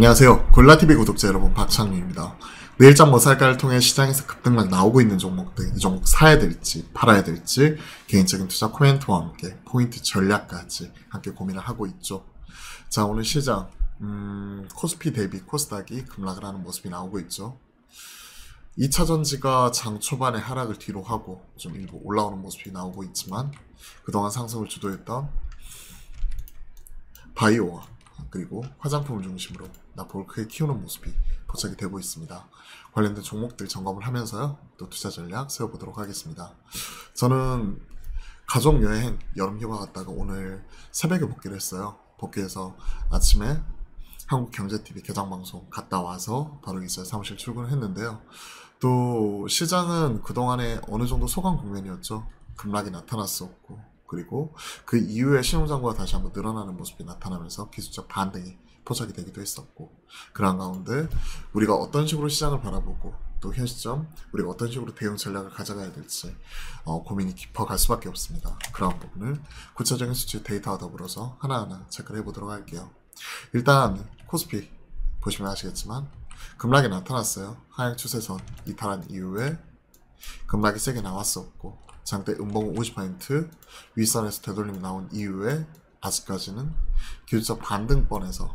안녕하세요. 골라TV 구독자 여러분, 박창민입니다. 내일장 뭐 살까를 통해 시장에서 급등락 나오고 있는 종목들, 이 종목 사야 될지 팔아야 될지 개인적인 투자 코멘트와 함께 포인트 전략까지 함께 고민을 하고 있죠. 자, 오늘 시장 코스피 대비 코스닥이 급락을 하는 모습이 나오고 있죠. 2차전지가 장 초반에 하락을 뒤로 하고 좀 일부 올라오는 모습이 나오고 있지만, 그동안 상승을 주도했던 바이오와 그리고 화장품을 중심으로 낙폭을 크게 키우는 모습이 포착이 되고 있습니다. 관련된 종목들 점검을 하면서요, 또 투자 전략 세워보도록 하겠습니다. 저는 가족여행 여름휴가 갔다가 오늘 새벽에 복귀를 했어요. 복귀해서 아침에 한국경제TV 개장방송 갔다 와서 바로 이제 사무실 출근을 했는데요. 또 시장은 그동안에 어느 정도 소강 국면이었죠. 급락이 나타났었고, 그리고 그 이후에 신용장고가 다시 한번 늘어나는 모습이 나타나면서 기술적 반등이 포착이 되기도 했었고, 그런 가운데 우리가 어떤 식으로 시장을 바라보고 또 현 시점 우리가 어떤 식으로 대응 전략을 가져가야 될지 고민이 깊어갈 수밖에 없습니다. 그런 부분을 구체적인 수치 데이터와 더불어서 하나하나 체크를 해보도록 할게요. 일단 코스피 보시면 아시겠지만 급락이 나타났어요. 하향 추세선 이탈한 이후에 급락이 세게 나왔었고, 장대 음봉 50% 윗선에서 되돌림이 나온 이후에 아직까지는 기술적 반등권에서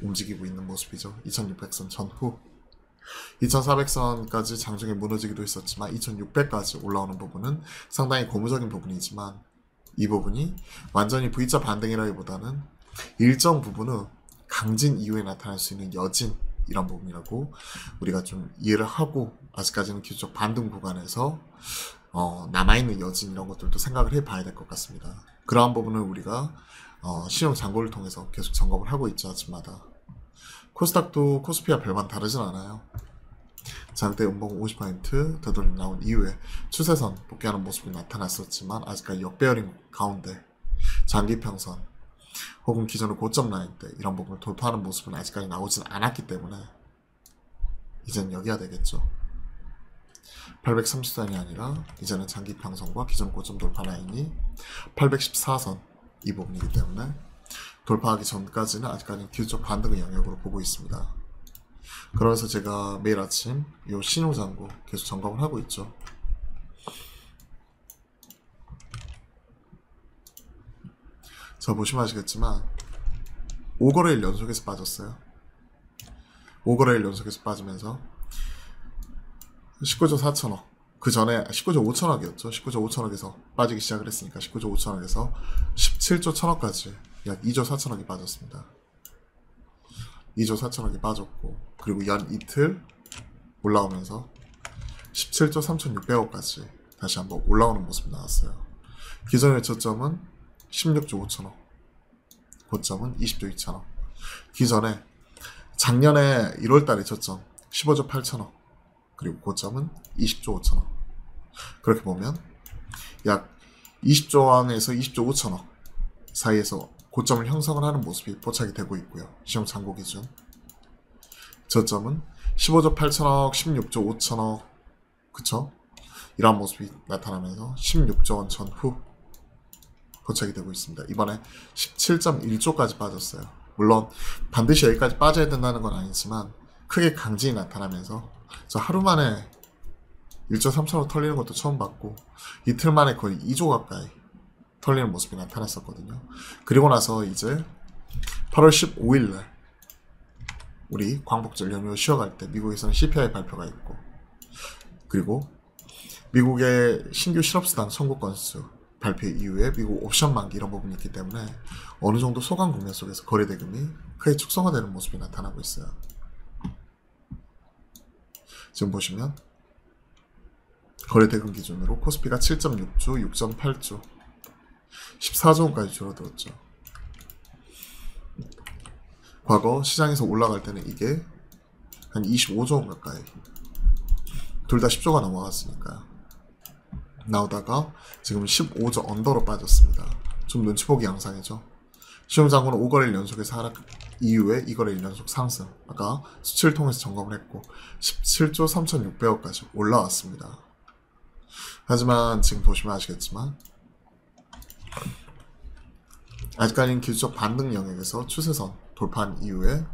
움직이고 있는 모습이죠. 2600선 전후 2400선까지 장중에 무너지기도 했었지만 2600까지 올라오는 부분은 상당히 고무적인 부분이지만, 이 부분이 완전히 V자 반등이라기보다는 일정 부분은 강진 이후에 나타날 수 있는 여진, 이런 부분이라고 우리가 좀 이해를 하고, 아직까지는 기술적 반등 구간에서 남아있는 여진 이런 것들도 생각을 해봐야 될 것 같습니다. 그러한 부분을 우리가 신용 잔고를 통해서 계속 점검을 하고 있죠, 아침마다. 코스닥도 코스피와 별반 다르진 않아요. 장대 음봉 50% 되돌림 나온 이후에 추세선 복귀하는 모습이 나타났었지만, 아직까지 역배열인 가운데 장기평선 혹은 기존의 고점 라인대 이런 부분을 돌파하는 모습은 아직까지 나오진 않았기 때문에 이젠 여기야 되겠죠. 830선이 아니라 이제는 장기평선과 기존 고점 돌파 라인이 814선 이 부분이기 때문에 돌파하기 전까지는 아직까지는 기술적 반등의 영역으로 보고 있습니다. 그러면서 제가 매일 아침 이 신용장고 계속 점검을 하고 있죠. 자, 보시면 아시겠지만 5거래일 연속해서 빠졌어요. 5거래일 연속해서 빠지면서 19조 4천억, 그 전에 19조 5천억이었죠. 19조 5천억에서 빠지기 시작을 했으니까 19조 5천억에서 17조 1천억까지 약 2조 4천억이 빠졌습니다. 2조 4천억이 빠졌고, 그리고 연 이틀 올라오면서 17조 3,600억까지 다시 한번 올라오는 모습이 나왔어요. 기존의 저점은 16조 5천억, 고점은 20조 2천억. 기존에 작년에 1월달에 저점 15조 8천억, 그리고 고점은 20조 5천억. 그렇게 보면 약 20조 원에서 20조 5천억 사이에서 고점을 형성을 하는 모습이 포착이 되고 있고요. 시험참고 기준 저점은 15조 8천억, 16조 5천억, 그쵸? 이러한 모습이 나타나면서 16조 원 전후 포착이 되고 있습니다. 이번에 17.1조까지 빠졌어요. 물론 반드시 여기까지 빠져야 된다는 건 아니지만 크게 강진이 나타나면서 저 하루 만에 1조 3천억 털리는 것도 처음 봤고, 이틀 만에 거의 2조 가까이 털리는 모습이 나타났었거든요. 그리고 나서 이제 8월 15일날 우리 광복절 연휴 쉬어갈 때 미국에서는 CPI 발표가 있고, 그리고 미국의 신규 실업수당 청구 건수 발표 이후에 미국 옵션 만기 이런 부분이 있기 때문에 어느 정도 소강 국면 속에서 거래 대금이 크게 축소화되는 모습이 나타나고 있어요. 지금 보시면 거래 대금 기준으로 코스피가 7.6조, 6.8조, 14조 원까지 줄어들었죠. 과거 시장에서 올라갈 때는 이게 한 25조 원 가까이, 둘 다 10조가 넘어갔으니까요. 나오다가 지금 15조 언더로 빠졌습니다. 좀 눈치 보기 양상이죠. 시험장고는 5거래일 연속에서 하락 이후에 2거래일 연속 상승, 아까 수치를 통해서 점검을 했고 17조 3,600억까지 올라왔습니다. 하지만 지금 보시면 아시겠지만 아직까지는 기술적 반등 영역에서 추세선 돌파한 이후에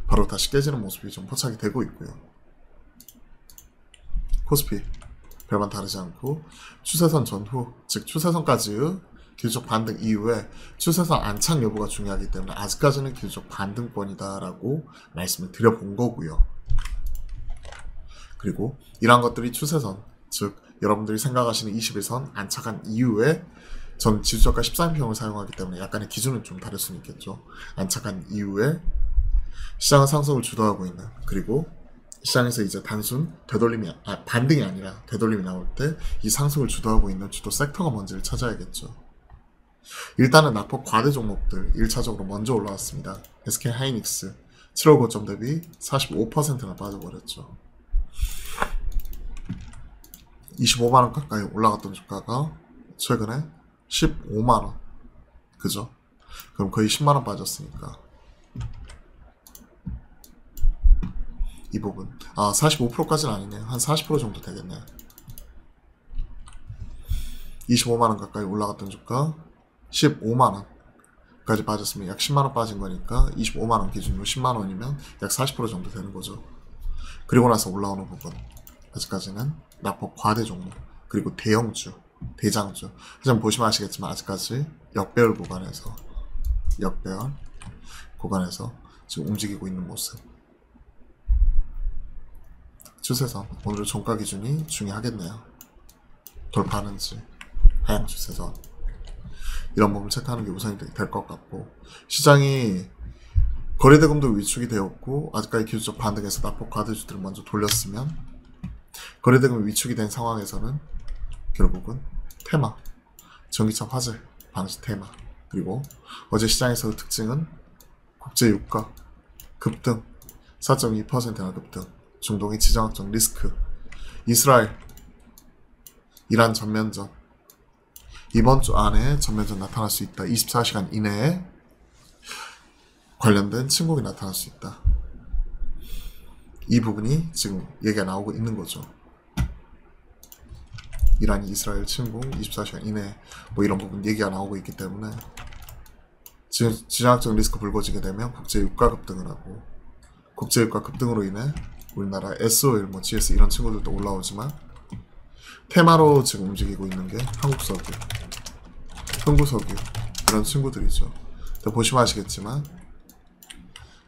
바로 다시 깨지는 모습이 좀 포착이 되고 있고요. 코스피 별반 다르지 않고 추세선 전후, 즉 추세선까지의 기술적 반등 이후에 추세선 안착 여부가 중요하기 때문에 아직까지는 기술적 반등권이다라고 말씀을 드려본 거고요. 그리고 이러한 것들이 추세선, 즉 여러분들이 생각하시는 21선 안착한 이후에 전 지수저가 13평을 사용하기 때문에 약간의 기준은 좀 다를 수는 있겠죠. 안착한 이후에 시장은 상승을 주도하고 있는, 그리고 시장에서 이제 단순 되돌림이 반등이 아니라 되돌림이 나올 때 이 상승을 주도하고 있는 주도 섹터가 뭔지를 찾아야겠죠. 일단은 낙폭 과대 종목들 1차적으로 먼저 올라왔습니다. SK 하이닉스 7월 고점 대비 45%나 빠져버렸죠. 25만원 가까이 올라갔던 주가가 최근에 15만원, 그죠? 그럼 거의 10만원 빠졌으니까 이 부분 45%까지는 아니네요. 한 40% 정도 되겠네요. 25만원 가까이 올라갔던 주가 15만원까지 빠졌으면 약 10만원 빠진 거니까 25만원 기준으로 10만원이면 약 40% 정도 되는 거죠. 그리고 나서 올라오는 부분 아직까지는 낙폭 과대 종목, 그리고 대형주, 대장주, 하지만 보시면 아시겠지만 아직까지 역배열 구간에서 지금 움직이고 있는 모습. 추세선, 오늘의 종가 기준이 중요하겠네요. 돌파하는지, 하향 추세선, 이런 부분 체크하는 게 우선이 될 것 같고, 시장이 거래대금도 위축이 되었고 아직까지 기술적 반등에서 낙폭 과대주들을 먼저 돌렸으면 거래대금이 위축이 된 상황에서는 결국은 테마, 전기차 화재 방지 테마, 그리고 어제 시장에서의 특징은 국제유가 급등 4.2%나 급등, 중동의 지정학적 리스크, 이스라엘 이란 전면전, 이번 주 안에 전면전 나타날 수 있다. 24시간 이내에 관련된 침공이 나타날 수 있다. 이 부분이 지금 얘기가 나오고 있는 거죠. 이란이 이스라엘 침공 24시간 이내에 뭐 이런 부분 얘기가 나오고 있기 때문에 지금 지정학적 리스크 불거지게 되면 국제유가 급등을 하고, 국제유가 급등으로 인해 우리나라 SOL, 뭐 GS 이런 친구들도 올라오지만 테마로 지금 움직이고 있는 게 한국석유, 흥구석유 이런 친구들이죠. 보시면 아시겠지만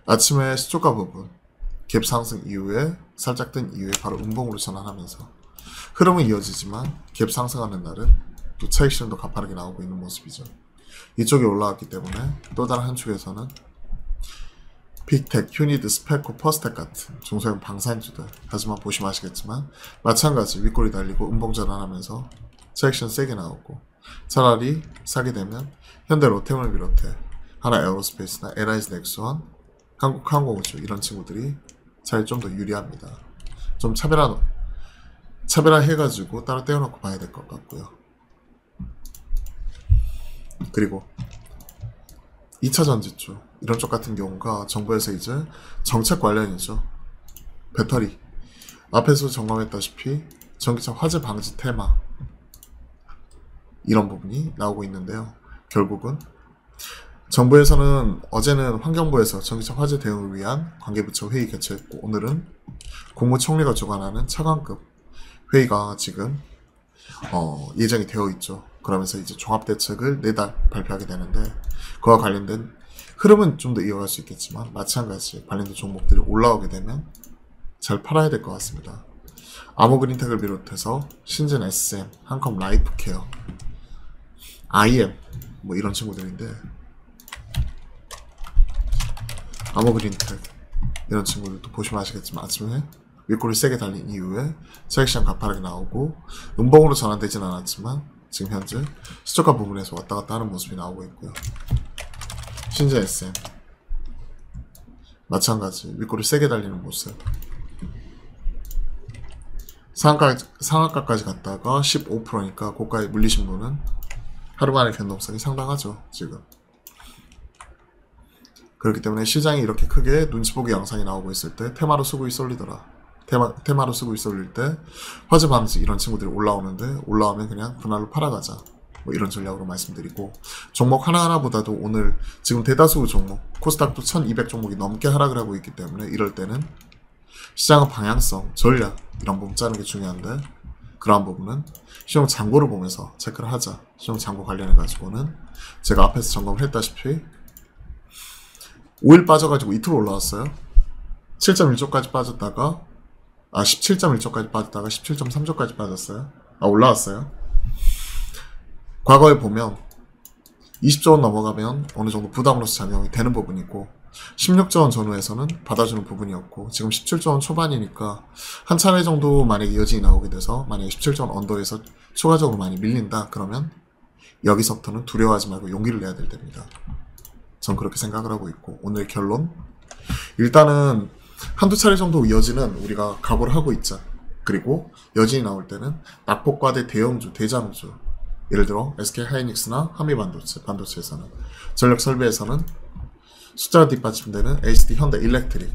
아침에 시초가 부분 갭 상승 이후에 살짝 뜬 이후에 바로 음봉으로 전환하면서 흐름은 이어지지만 갭 상승하는 날은 또 차익 실현도 가파르게 나오고 있는 모습이죠. 이쪽이 올라왔기 때문에 또 다른 한 축에서는 빅텍, 휴니드, 스페코, 퍼스텍 같은 중소형 방산주들, 하지만 보시면 아시겠지만 마찬가지 윗골이 달리고 음봉 전환하면서 차익 실현 세게 나오고, 차라리 사게 되면 현대 로템을 비롯해 하나 에어로스페이스나 LIS 넥스원, 한국 항공우주 이런 친구들이 잘 좀 더 유리합니다. 좀 차별화해가지고 따로 떼어놓고 봐야 될 것 같고요. 그리고 2차 전지주 이런 쪽 같은 경우가 정부에서 이제 정책 관련이죠. 배터리 앞에서 점검했다시피 전기차 화재 방지 테마 이런 부분이 나오고 있는데요. 결국은 정부에서는 어제는 환경부에서 전기차 화재 대응을 위한 관계부처 회의 개최했고, 오늘은 국무총리가 주관하는 차관급 회의가 지금 예정이 되어 있죠. 그러면서 이제 종합대책을 내달 발표하게 되는데, 그와 관련된 흐름은 좀 더 이어갈 수 있겠지만 마찬가지 관련된 종목들이 올라오게 되면 잘 팔아야 될 것 같습니다. 아모그린텍을 비롯해서 신진 SM, 한컴 라이프케어, IM 뭐 이런 친구들인데, 아모그린텍 이런 친구들도 보시면 아시겠지만 아침에 윗골이 세게 달린 이후에 차익시장 가파르게 나오고 음봉으로 전환되진 않았지만 지금 현재 시초가 부분에서 왔다 갔다 하는 모습이 나오고 있고요. 신진 SM 마찬가지 윗골이 세게 달리는 모습, 상한가까지 갔다가 15%니까 고가에 물리신 분은 하루만의 변동성이 상당하죠. 지금 그렇기 때문에 시장이 이렇게 크게 눈치보기 양상이 나오고 있을 때 테마로 수급이 쏠리더라. 테마로 수급이 쏠릴 때 화재 방지 이런 친구들이 올라오는데, 올라오면 그냥 분할로 팔아가자. 뭐 이런 전략으로 말씀드리고, 종목 하나하나보다도 오늘 지금 대다수 종목, 코스닥도 1200 종목이 넘게 하락을 하고 있기 때문에 이럴 때는 시장의 방향성, 전략 이런 부분 짜는 게 중요한데, 그러한 부분은 시용 잔고를 보면서 체크를 하자. 시용 잔고 관련해 가지고는 제가 앞에서 점검을 했다시피 5일 빠져가지고 이틀 올라왔어요. 7.1조까지 빠졌다가 17.1조까지 빠졌다가 17.3조까지 빠졌어요. 올라왔어요. 과거에 보면 20조 원 넘어가면 어느 정도 부담으로서 작용이 되는 부분이고, 16조 원 전후에서는 받아주는 부분이었고, 지금 17조 원 초반이니까 한 차례 정도 만약에 여진이 나오게 돼서 만약에 17조 원 언더에서 추가적으로 많이 밀린다 그러면 여기서부터는 두려워하지 말고 용기를 내야 될 때입니다. 전 그렇게 생각을 하고 있고, 오늘의 결론, 일단은 한두 차례 정도 여진은 우리가 각오를 하고 있자. 그리고 여진이 나올 때는 낙폭과대 대형주, 대장주, 예를 들어 SK하이닉스나 한미반도체, 반도체에서는, 전력설비에서는 숫자가 뒷받침되는 HD 현대일렉트릭,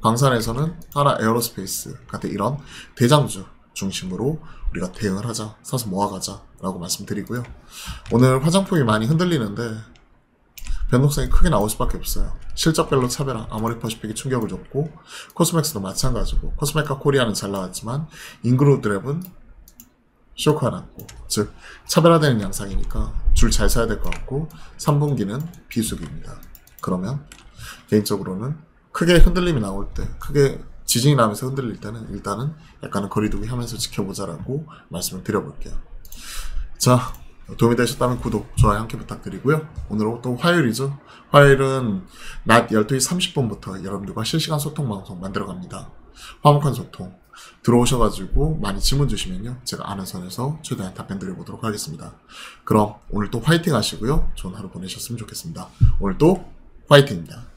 방산에서는 하나 에어로스페이스 같은 이런 대장주 중심으로 우리가 대응을 하자, 사서 모아가자 라고 말씀드리고요. 오늘 화장품이 많이 흔들리는데 변동성이 크게 나올 수밖에 없어요. 실적별로 차별화, 아모레퍼시픽이 충격을 줬고, 코스맥스도 마찬가지고, 코스메카 코리아는 잘 나왔지만 인그루드랩은 쇼크가 났고, 즉 차별화되는 양상이니까 줄 잘 서야 될 것 같고, 3분기는 비수기입니다. 그러면 개인적으로는 크게 흔들림이 나올 때, 크게 지진이 나면서 흔들릴 때는 일단은 약간은 거리두기 하면서 지켜보자라고 말씀을 드려볼게요. 자, 도움이 되셨다면 구독, 좋아요 함께 부탁드리고요. 오늘은 또 화요일이죠. 화요일은 낮 12시 30분부터 여러분들과 실시간 소통 방송 만들어갑니다. 화목한 소통 들어오셔가지고 많이 질문 주시면요, 제가 아는 선에서 최대한 답변 드려보도록 하겠습니다. 그럼 오늘 또 화이팅 하시고요, 좋은 하루 보내셨으면 좋겠습니다. 오늘 또 화이팅입니다.